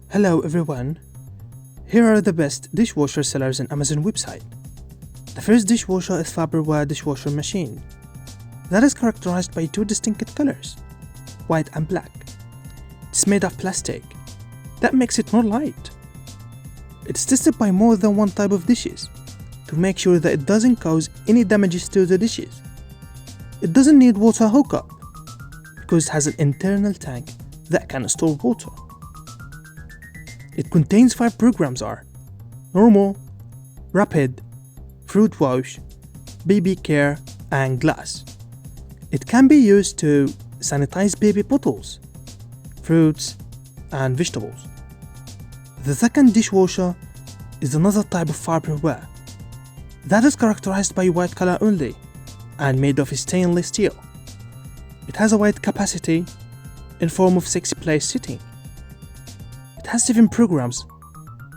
Hello everyone, here are the best dishwasher sellers on Amazon website. The first dishwasher is Farberware dishwasher machine. That is characterized by two distinct colors, white and black. It's made of plastic. That makes it more light. It's tested by more than one type of dishes to make sure that it doesn't cause any damages to the dishes. It doesn't need water hookup because it has an internal tank that can store water. It contains 5 programs are normal, rapid, fruit wash, baby care, and glass. It can be used to sanitize baby bottles, fruits, and vegetables. The second dishwasher is another type of Farberware. That is characterized by white color only and made of stainless steel. It has a wide capacity in form of 6-place setting. It has 7 programs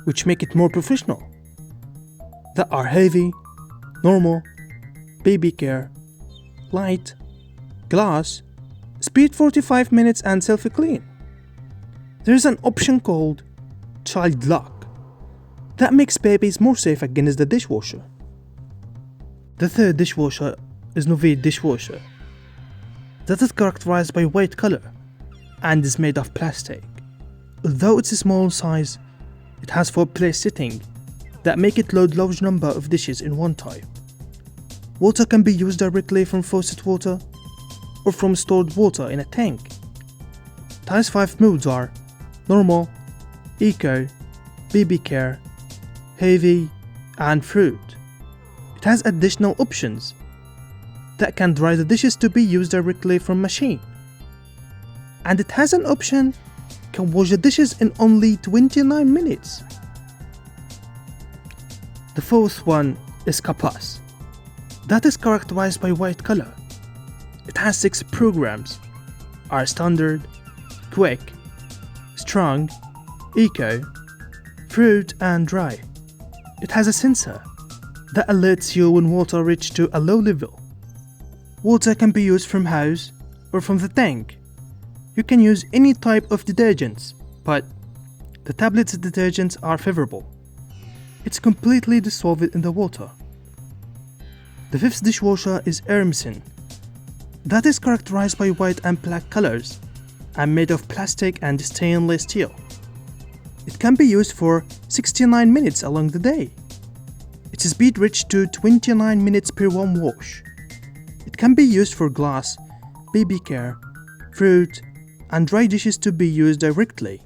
which make it more professional. That are heavy, normal, baby care, light, glass, speed 45 minutes and self-clean. There is an option called child lock that makes babies more safe against the dishwasher. The third dishwasher is nouveau dishwasher. That is characterized by white color and is made of plastic. Although it's a small size, it has 4-place setting that make it load large number of dishes in one time. Water can be used directly from faucet water or from stored water in a tank. It has 5 modes are normal, eco, baby care, heavy, and fruit. It has additional options that can dry the dishes to be used directly from machine. And it has an option can wash the dishes in only 29 minutes. The fourth one is Katas. That is characterized by white color. It has 6 programs are standard, quick, strong, eco, fruit, and dry. It has a sensor that alerts you when water reaches to a low level. Water can be used from house or from the tank. You can use any type of detergents, but the tablets detergents are favorable. It's completely dissolved in the water. The fifth dishwasher is Hermsin. That is characterized by white and black colors and made of plastic and stainless steel. It can be used for 69 minutes along the day. Its speed reaches to 29 minutes per one wash. It can be used for glass, baby care, fruit, and dry dishes to be used directly.